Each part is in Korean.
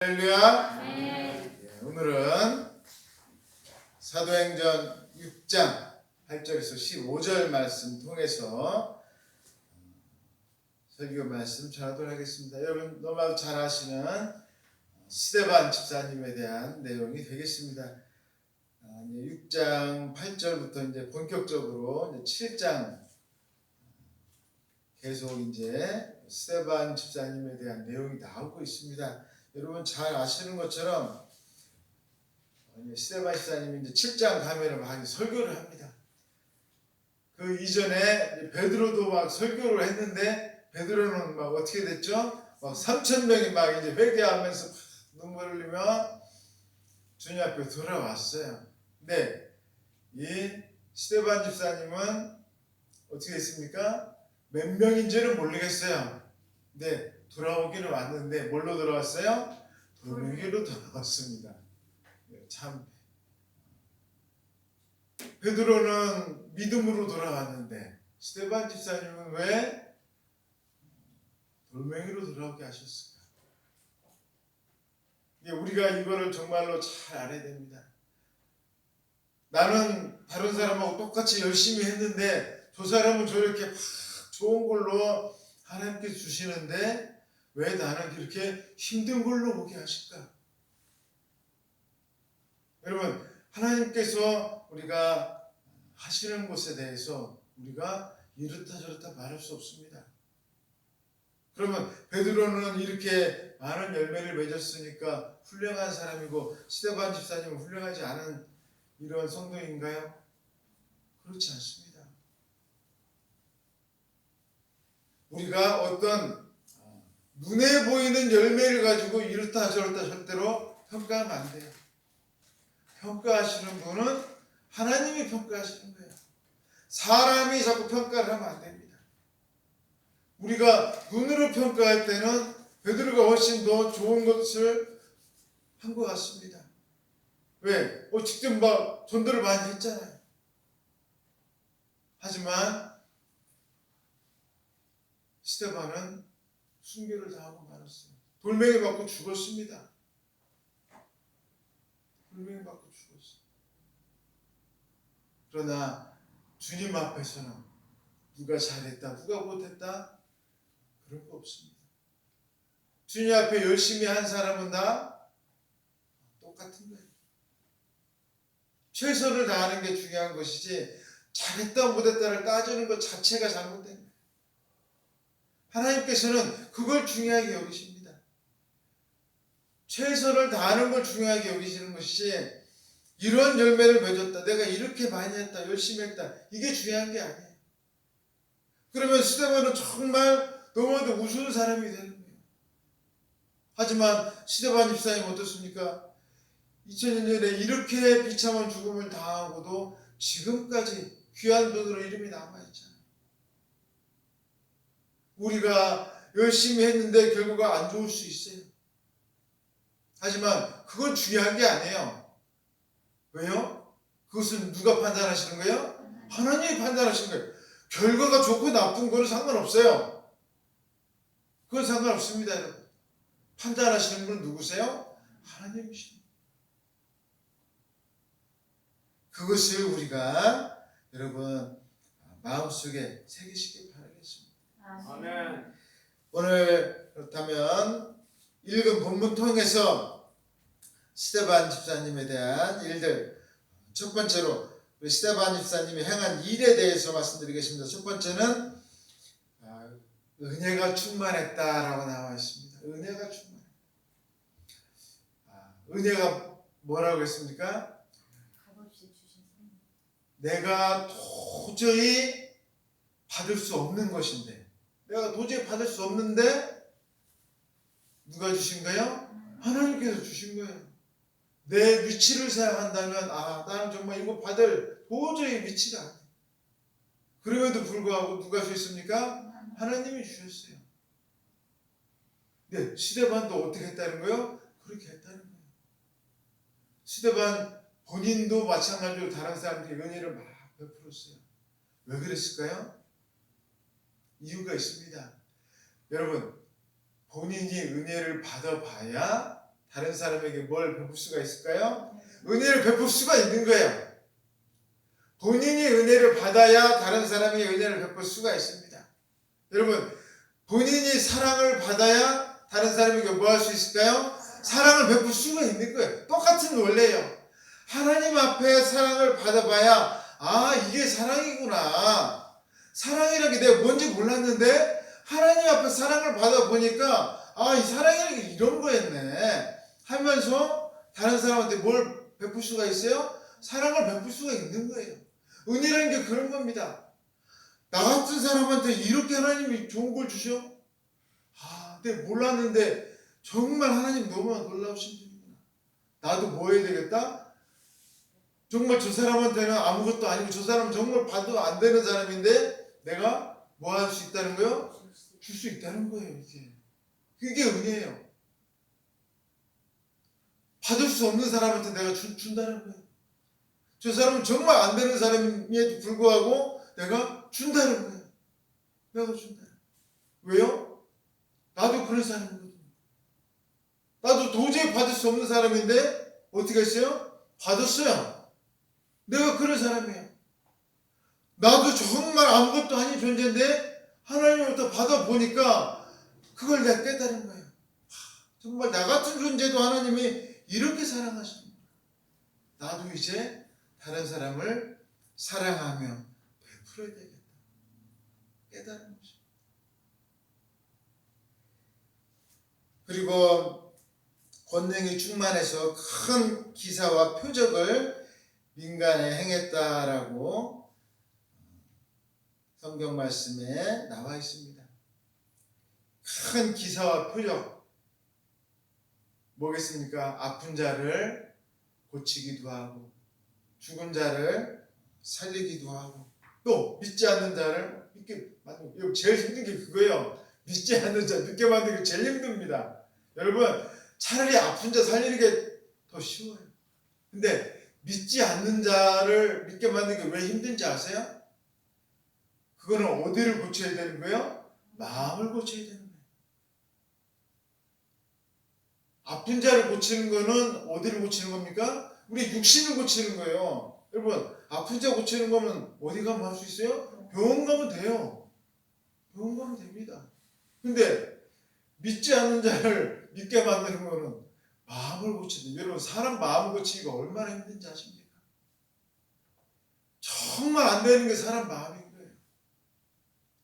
할렐루야. 네. 오늘은 사도행전 6장 8절에서 15절 말씀 통해서 설교 말씀 전하도록 하겠습니다. 여러분 너무 잘 아시는 스데반 집사님에 대한 내용이 되겠습니다. 6장 8절부터 이제 본격적으로 이제 7장 계속 이제 스데반 집사님에 대한 내용이 나오고 있습니다. 여러분 잘 아시는 것처럼 스데반 집사님이 이제 7장 가면은 막 설교를 합니다. 그 이전에 베드로도 막 설교를 했는데 베드로는 막 어떻게 됐죠? 막 3,000명이 막 이제 회개하면서 눈물을 흘리며 주님 앞에 돌아왔어요. 근데 이 스데반 집사님은 어떻게 됐습니까? 몇 명인지는 모르겠어요. 근데 돌아오기는 왔는데 뭘로 돌아왔어요? 돌멩이로 돌아왔습니다. 참 베드로는 믿음으로 돌아왔는데 스데반 집사님은 왜 돌멩이로 돌아오게 하셨을까? 우리가 이거를 정말로 잘 알아야 됩니다. 나는 다른 사람하고 똑같이 열심히 했는데 저 사람은 저렇게 막 좋은 걸로 하나님께 주시는데 왜 나는 이렇게 힘든 걸로 오게 하실까? 여러분 하나님께서 우리가 하시는 것에 대해서 우리가 이렇다 저렇다 말할 수 없습니다. 그러면 베드로는 이렇게 많은 열매를 맺었으니까 훌륭한 사람이고 스데반 집사님은 훌륭하지 않은 이런 성도인가요? 그렇지 않습니다. 우리가 어떤 눈에 보이는 열매를 가지고 이렇다 저렇다 절대로 평가하면 안 돼요. 평가하시는 분은 하나님이 평가하시는 거예요. 사람이 자꾸 평가를 하면 안 됩니다. 우리가 눈으로 평가할 때는 베드로가 훨씬 더 좋은 것을 한 것 같습니다. 왜? 직접 막 전도를 많이 했잖아요. 하지만 스데반은 순교를 당하고 말았어요. 돌멩이 맞고 죽었습니다. 돌멩이 맞고 죽었어요. 그러나 주님 앞에서는 누가 잘했다, 누가 못했다 그런 거 없습니다. 주님 앞에 열심히 한 사람은 다 똑같은 거예요. 최선을 다하는 게 중요한 것이지 잘했다 못했다를 따지는 것 자체가 잘못된 거예요. 하나님께서는 그걸 중요하게 여기십니다. 최선을 다하는 걸 중요하게 여기시는 것이지 이런 열매를 맺었다, 내가 이렇게 많이 했다, 열심히 했다 이게 중요한 게 아니에요. 그러면 스데반은 정말 너무나도 우스운 사람이 되는 거예요. 하지만 스데반 집사님 어떻습니까? 2000년 전에 이렇게 비참한 죽음을 당하고도 지금까지 귀한 분으로 이름이 남아있잖아요. 우리가 열심히 했는데 결과가 안 좋을 수 있어요. 하지만 그건 중요한 게 아니에요. 왜요? 그것은 누가 판단하시는 거예요? 하나님이 판단하시는 거예요. 결과가 좋고 나쁜 거는 상관없어요. 그건 상관없습니다, 여러분. 판단하시는 분은 누구세요? 하나님이십니다. 그것을 우리가 여러분 마음속에 새기시기 바라겠습니다. 아멘. 오늘 그렇다면 읽은 본문 통해서 스데반 집사님에 대한 일들, 첫 번째로 스데반 집사님이 행한 일에 대해서 말씀드리겠습니다. 첫 번째는 은혜가 충만했다라고 나와 있습니다. 은혜가 충만했다. 은혜가 뭐라고 했습니까? 내가 도저히 받을 수 없는 것인데, 내가 도저히 받을 수 없는데 누가 주신 거예요? 하나님께서 주신 거예요. 내 위치를 생각한다면 나는 정말 이거 받을 도저히 위치가 안 돼. 그럼에도 불구하고 누가 주셨습니까? 하나님이 주셨어요. 네, 스데반도 어떻게 했다는 거예요? 그렇게 했다는 거예요. 스데반 본인도 마찬가지로 다른 사람들에게 은혜를 막 베풀었어요. 왜 그랬을까요? 이유가 있습니다. 여러분, 본인이 은혜를 받아봐야 다른 사람에게 뭘 베풀 수가 있을까요? 은혜를 베풀 수가 있는 거예요. 본인이 은혜를 받아야 다른 사람에게 은혜를 베풀 수가 있습니다. 여러분, 본인이 사랑을 받아야 다른 사람에게 뭐 할 수 있을까요? 사랑을 베풀 수가 있는 거예요. 똑같은 원리예요. 하나님 앞에 사랑을 받아봐야 아, 이게 사랑이구나. 사랑이라는 게 내가 뭔지 몰랐는데 하나님 앞에 사랑을 받아보니까 아, 이 사랑이라는 게 이런 거였네 하면서 다른 사람한테 뭘 베풀 수가 있어요? 사랑을 베풀 수가 있는 거예요. 은혜라는 게 그런 겁니다. 나 같은 사람한테 이렇게 하나님이 좋은 걸 주셔? 아, 내가 몰랐는데 정말 하나님 너무 놀라우신 분이구나. 나도 뭐 해야 되겠다? 정말 저 사람한테는 아무것도 아니고 저 사람은 정말 봐도 안 되는 사람인데 내가 뭐 할 수 있다는 거요? 줄 수 있다는 거예요. 이게. 그게 은혜예요. 받을 수 없는 사람한테 내가 준다는 거예요. 저 사람은 정말 안 되는 사람임에도 불구하고 내가 준다는 거예요. 내가 준다. 왜요? 나도 그런 사람이거든요. 나도 도저히 받을 수 없는 사람인데 어떻게 했어요? 받았어요. 내가 그런 사람이에요. 나도 정말 아무것도 아닌 존재인데 하나님으로부터 받아보니까 그걸 내가 깨달은 거예요. 정말 나 같은 존재도 하나님이 이렇게 사랑하시는 거예요. 나도 이제 다른 사람을 사랑하며 베풀어야 되겠다. 깨달은 거죠. 그리고 권능이 충만해서 큰 기사와 표적을 민간에 행했다라고 성경 말씀에 나와 있습니다. 큰 기사와 표적 뭐겠습니까? 아픈 자를 고치기도 하고 죽은 자를 살리기도 하고 또 믿지 않는 자를 믿게 만들고 제일 힘든 게 그거예요. 믿지 않는 자 믿게 만드는 게 제일 힘듭니다. 여러분 차라리 아픈 자 살리는 게 더 쉬워요. 근데 믿지 않는 자를 믿게 만드는 게 왜 힘든지 아세요? 그거는 어디를 고쳐야 되는 거예요? 마음을 고쳐야 되는 거예요. 아픈 자를 고치는 거는 어디를 고치는 겁니까? 우리 육신을 고치는 거예요. 여러분 아픈 자 고치는 거면 어디 가면 할 수 있어요? 병원 가면 돼요. 병원 가면 됩니다. 근데 믿지 않는 자를 믿게 만드는 거는 마음을 고치는 거예요. 여러분 사람 마음 고치기가 얼마나 힘든지 아십니까? 정말 안 되는 게 사람 마음인 거예요.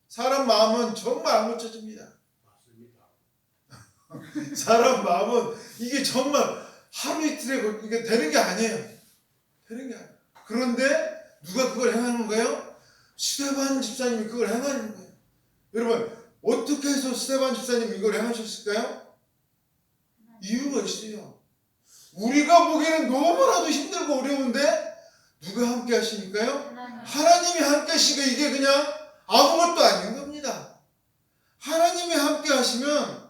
사람 마음은 정말 안 고쳐집니다. 사람 마음은 이게 정말 하루 이틀에 이게 되는 게 아니에요. 되는 게 아니에요. 그런데 누가 그걸 행하는 거예요? 스데반 집사님이 그걸 행하는 거예요. 여러분 어떻게 해서 스데반 집사님이 이걸 행하셨을까요? 이유가 있어요. 우리가 보기에는 너무나도 힘들고 어려운데 누가 함께 하시니까요? 하나님이 함께 하시니까 이게 그냥 아무것도 아닌 겁니다. 하나님이 함께 하시면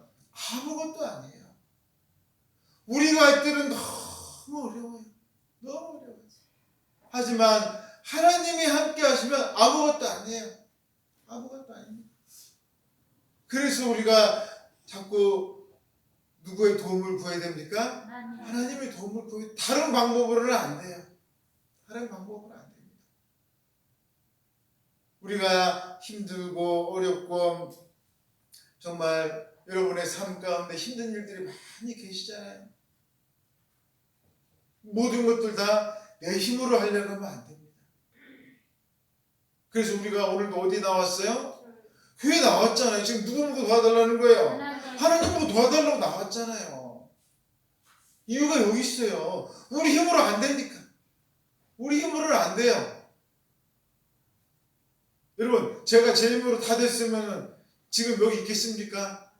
아무것도 아니에요. 우리가 할 때는 너무 어려워요. 너무 어려워요. 하지만 하나님이 함께 하시면 아무것도 아니에요. 아무것도 아닙니다. 그래서 우리가 자꾸 누구의 도움을 구해야 됩니까? 하나님의 도움을 구해야 다른 방법으로는 안 돼요. 다른 방법으로는 안 됩니다. 우리가 힘들고 어렵고 정말 여러분의 삶 가운데 힘든 일들이 많이 계시잖아요. 모든 것들 다 내 힘으로 하려고 하면 안 됩니다. 그래서 우리가 오늘도 어디 나왔어요? 교회 나왔잖아요. 지금 누구 도와달라는 거예요? 하나님 도와달라고 나왔잖아요. 이유가 여기 있어요. 우리 힘으로 안 되니까. 우리 힘으로는 안 돼요. 여러분 제가 제 힘으로 다 됐으면 지금 여기 있겠습니까?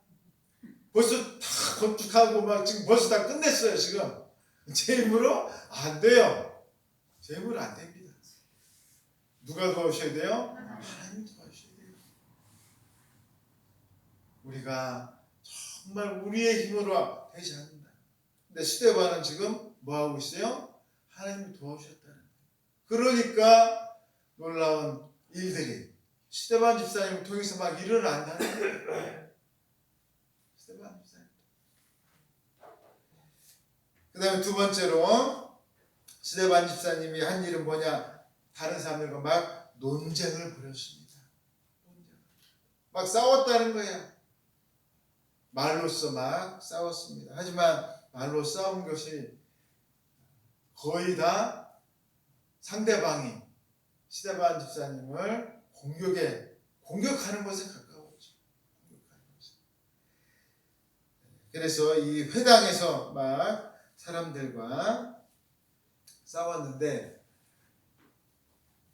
벌써 다 건축하고 막 지금 벌써 다 끝냈어요. 지금 제 힘으로 안 돼요. 제 힘으로 안 됩니다. 누가 도와주셔야 돼요? 하나님 도와주셔야 돼요. 우리가 정말 우리의 힘으로 되지 않는다. 근데 스데반은 지금 뭐 하고 있어요? 하나님이 도와주셨다는 거예요. 그러니까 놀라운 일들이 스데반 집사님을 통해서 막 일어난다는 거예요. 스데반 집사님. 그 다음에 두 번째로 스데반 집사님이 한 일은 뭐냐? 다른 사람들과 막 논쟁을 벌였습니다. 막 싸웠다는 거예요. 말로써 막 싸웠습니다. 하지만 말로 싸운 것이 거의 다 상대방이 스데반 집사님을 공격하는 것에 가까웠죠. 그래서 이 회당에서 막 사람들과 싸웠는데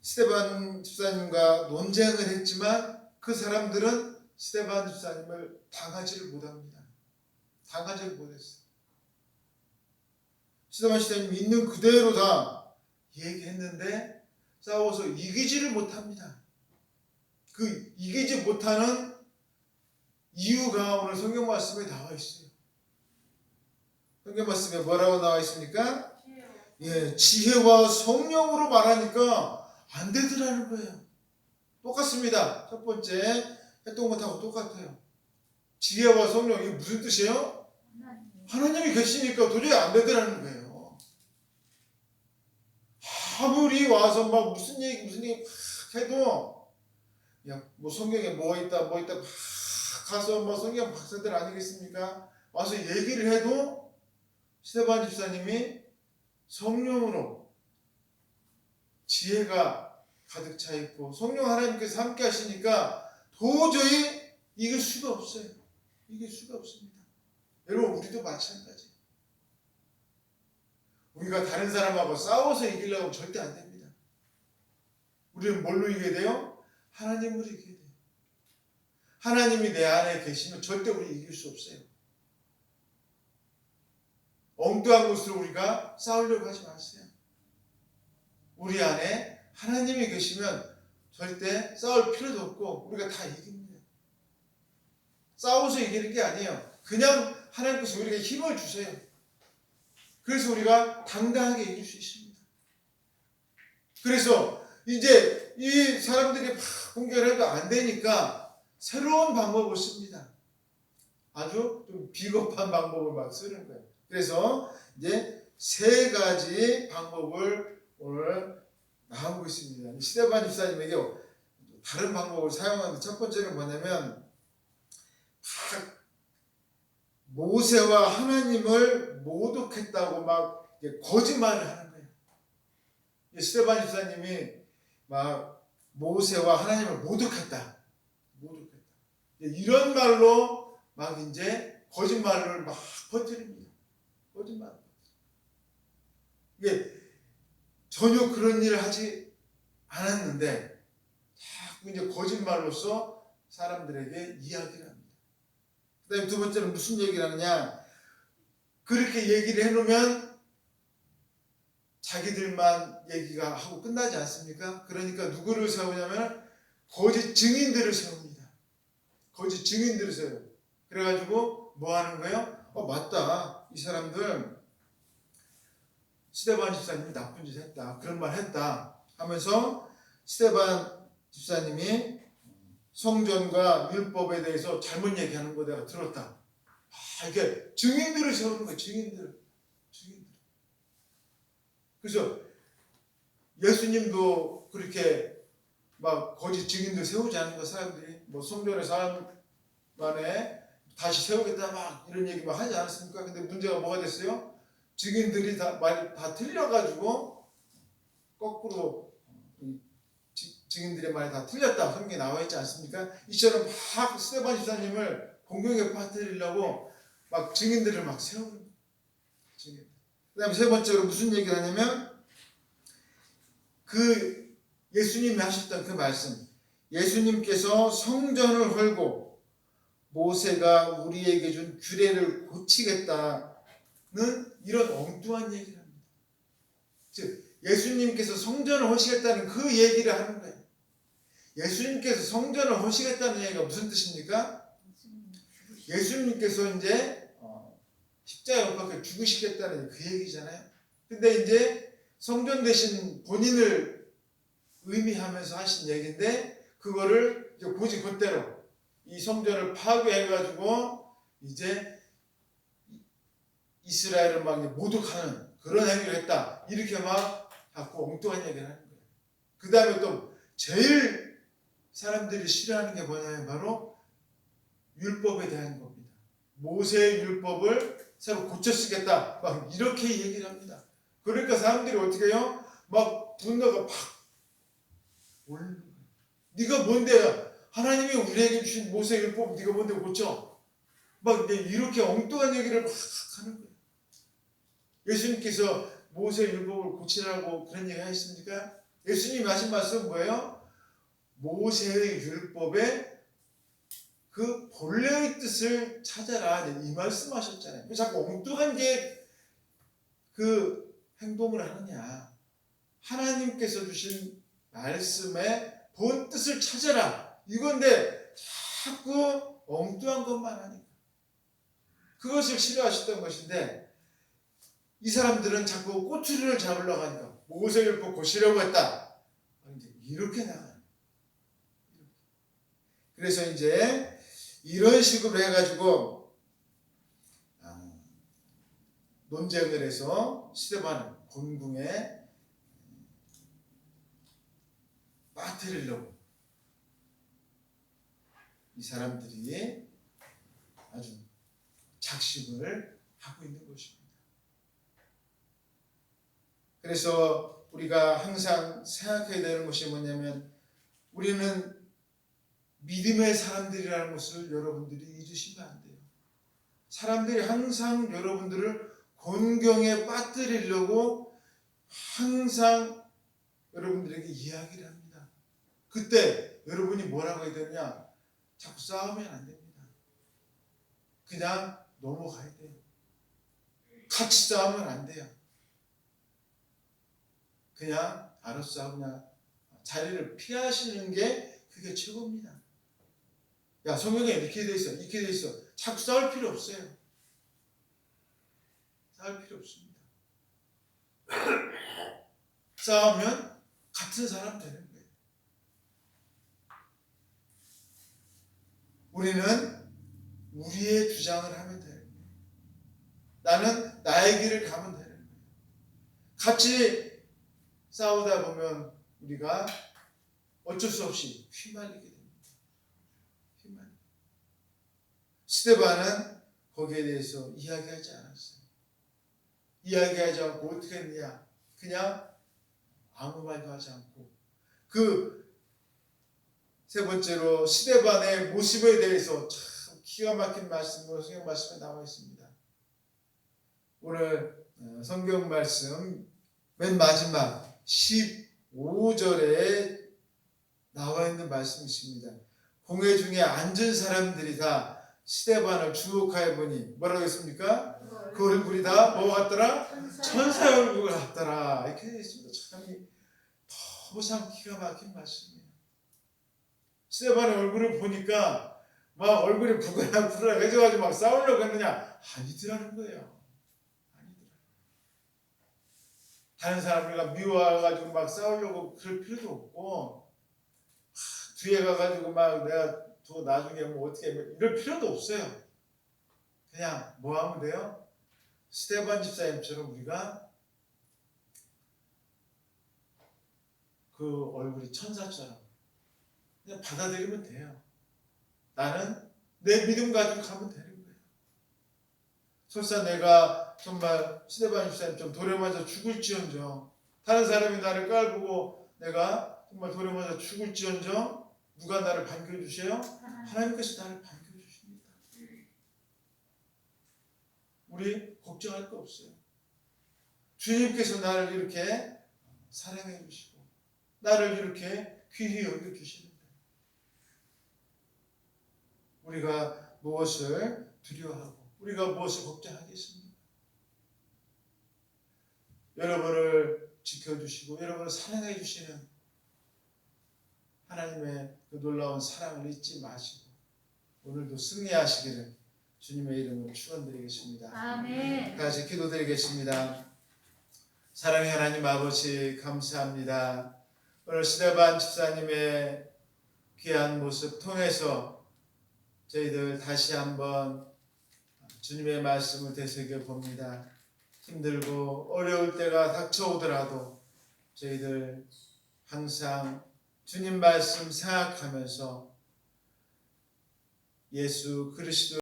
스데반 집사님과 논쟁을 했지만 그 사람들은 스데반 집사님을 당하지를 못합니다. 당하지를 못했어요. 스데반 집사님이 있는 그대로 다 얘기했는데 싸워서 이기지를 못합니다. 그 이기지 못하는 이유가 오늘 성경 말씀에 나와 있어요. 성경 말씀에 뭐라고 나와 있습니까? 지혜와 성령으로 말하니까 안 되더라는 거예요. 똑같습니다. 첫 번째 했던 것하고 똑같아요. 지혜와 성령, 이게 무슨 뜻이에요? 하나님이 계시니까 도저히 안 되더라는 거예요. 아무리 와서 막 무슨 얘기 막 해도 뭐 성경에 뭐 있다 막 가서 뭐 성경 박사들 아니겠습니까? 와서 얘기를 해도 스데반 집사님이 성령으로 지혜가 가득 차 있고 성령 하나님께서 함께 하시니까 도저히 이길 수가 없어요. 이길 수가 없습니다. 여러분 우리도 마찬가지. 우리가 다른 사람하고 싸워서 이기려고 하면 절대 안 됩니다. 우리는 뭘로 이겨야 돼요? 하나님으로 이겨야 돼요. 하나님이 내 안에 계시면 절대 우리 이길 수 없어요. 엉뚱한 것으로 우리가 싸우려고 하지 마세요. 우리 안에 하나님이 계시면 절대 싸울 필요도 없고 우리가 다 이깁니다. 싸워서 이기는 게 아니에요. 그냥 하나님께서 우리에게 힘을 주세요. 그래서 우리가 당당하게 이길 수 있습니다. 그래서 이제 이 사람들이 막 공격을 해도 안 되니까 새로운 방법을 씁니다. 아주 좀 비겁한 방법을 막 쓰는 거예요. 그래서 이제 세 가지 방법을 오늘 나오고 있습니다. 스데반 집사님에게 다른 방법을 사용하는데 첫 번째는 뭐냐면 모세와 하나님을 모독했다고 막 거짓말을 하는 거예요. 스데반 집사님이 막 모세와 하나님을 모독했다. 이런 말로 막 이제 거짓말을 막 퍼뜨립니다. 거짓말. 이게 전혀 그런 일을 하지 않았는데 자꾸 이제 거짓말로서 사람들에게 이야기를 합니다. 그 다음에 두 번째는 무슨 얘기를 하느냐? 그렇게 얘기를 해놓으면 자기들만 얘기가 하고 끝나지 않습니까? 그러니까 누구를 세우냐면 거짓 증인들을 세웁니다. 거짓 증인들을 세워요. 그래가지고 뭐 하는 거예요? 맞다. 이 사람들 스데반 집사님이 나쁜 짓 했다. 그런 말 했다. 하면서 스데반 집사님이 성전과 율법에 대해서 잘못 얘기하는 거 내가 들었다. 이게 증인들을 세우는 거예요. 증인들. 그래서 예수님도 그렇게 막 거짓 증인들 세우지 않는 거 사람들이 뭐 성전의 사람만에 다시 세우겠다 막 이런 얘기 막 하지 않았습니까? 근데 문제가 뭐가 됐어요? 증인들이 말이 다 틀려가지고 거꾸로 증인들의 말이 다 틀렸다. 성경에 나와 있지 않습니까? 이처럼 막 스데반 집사님을 공격에 빠뜨리려고 막 증인들을 막 세우는 거예요. 그 다음에 세 번째로 무슨 얘기를 하냐면 그 예수님이 하셨던 그 말씀, 예수님께서 성전을 헐고 모세가 우리에게 준 규례를 고치겠다는 이런 엉뚱한 얘기를 합니다. 즉 예수님께서 성전을 허시겠다는 그 얘기를 하는 거예요. 예수님께서 성전을 허시겠다는 얘기가 무슨 뜻입니까? 예수님께서 이제 십자가에 못 박혀 죽으시겠다는 그 얘기잖아요. 근데 이제 성전 대신 본인을 의미하면서 하신 얘기인데 그거를 이제 고지 그대로 이 성전을 파괴해가지고 이제 이스라엘을 막 모독하는 그런 행위를 했다. 이렇게 막 자꾸 엉뚱한 얘기를 하는 거예요. 그 다음에 또 제일 사람들이 싫어하는 게 뭐냐면 바로 율법에 대한 겁니다. 모세의 율법을 새로 고쳐 쓰겠다. 막 이렇게 얘기를 합니다. 그러니까 사람들이 어떻게 해요? 막 분노가 팍 올리는 거예요. 네가 뭔데? 하나님이 우리에게 주신 모세의 율법 네가 뭔데 고쳐? 막 이렇게 엉뚱한 얘기를 막 하는 거예요. 예수님께서 모세의 율법을 고치라고 그런 얘기 하셨습니까? 예수님이 하신 말씀은 뭐예요? 모세의 율법에 그 본래의 뜻을 찾아라. 이 말씀하셨잖아요. 왜 자꾸 엉뚱한 게 그 행동을 하느냐. 하나님께서 주신 말씀의 본 뜻을 찾아라. 이건데 자꾸 엉뚱한 것만 하니까. 그것을 싫어하셨던 것인데 이 사람들은 자꾸 꼬투리를 잡으려고 하니까 모세율법 고치려고 했다. 이제 이렇게 나가요. 그래서 이제 이런 식으로 해가지고 논쟁을 해서 스데반을 곤궁에 빠뜨리려고 이 사람들이 아주 작심을 하고 있는 것입니다. 그래서 우리가 항상 생각해야 되는 것이 뭐냐면 우리는 믿음의 사람들이라는 것을 여러분들이 잊으시면 안 돼요. 사람들이 항상 여러분들을 곤경에 빠뜨리려고 항상 여러분들에게 이야기를 합니다. 그때 여러분이 뭐라고 해야 되느냐? 자꾸 싸우면 안 됩니다. 그냥 넘어가야 돼요. 같이 싸우면 안 돼요. 그냥 알았어 그냥 자리를 피하시는 게 그게 최고입니다. 야 성경에 이렇게 돼 있어 이렇게 돼 있어 자꾸 싸울 필요 없어요. 싸울 필요 없습니다. 싸우면 같은 사람 되는 거예요. 우리는 우리의 주장을 하면 되는 거예요. 나는 나의 길을 가면 되는 거예요. 같이 싸우다 보면 우리가 어쩔 수 없이 휘말리게 됩니다. 휘말리게. 스데반은 거기에 대해서 이야기하지 않았어요. 이야기하지 않고 어떻게 했느냐? 그냥 아무 말도 하지 않고 그 세 번째로 스데반의 모습에 대해서 참 기가 막힌 말씀, 성경 말씀에 나와 있습니다. 오늘 성경 말씀 맨 마지막 15절에 나와 있는 말씀이 있습니다. 공회 중에 앉은 사람들이 다 스데반을 주목하여 보니 뭐라고 했습니까? 그 얼굴이 다 뭐 같더라? 천사의 얼굴 같더라. 이렇게 되어 있습니다. 참 너무 기가 막힌 말씀이에요. 스데반의 얼굴을 보니까 막 얼굴이 부글부글 해져가지고 막 싸우려고 했느냐? 아니더라는 거예요. 아니더라. 다른 사람들과 미워가지고 막 싸우려고 그럴 필요도 없고 뒤에 가가지고 막 내가 또 나중에 뭐 어떻게 이럴 필요도 없어요. 그냥 뭐 하면 돼요? 스데반 집사님처럼 우리가 그 얼굴이 천사처럼 그냥 받아들이면 돼요. 나는 내 믿음 가지고 가면 되는 거예요. 설사 내가 정말 스데반 집사님 좀 돌에 맞아 죽을지언정 다른 사람이 나를 깔보고 내가 정말 돌에 맞아 죽을지언정 누가 나를 반겨주세요? 하나님께서 나를 반겨주십니다. 우리 걱정할 거 없어요. 주님께서 나를 이렇게 사랑해 주시고 나를 이렇게 귀히 여겨주시는데 우리가 무엇을 두려워하고 우리가 무엇을 걱정하겠습니까? 여러분을 지켜주시고 여러분을 사랑해 주시는 하나님의 그 놀라운 사랑을 잊지 마시고 오늘도 승리하시기를 주님의 이름으로 축원드리겠습니다. 아멘. 다시 기도드리겠습니다. 사랑의 하나님 아버지 감사합니다. 오늘 스데반 집사님의 귀한 모습 통해서 저희들 다시 한번 주님의 말씀을 되새겨 봅니다. 힘들고 어려울 때가 닥쳐오더라도 저희들 항상 주님 말씀 생각하면서 예수 그리스도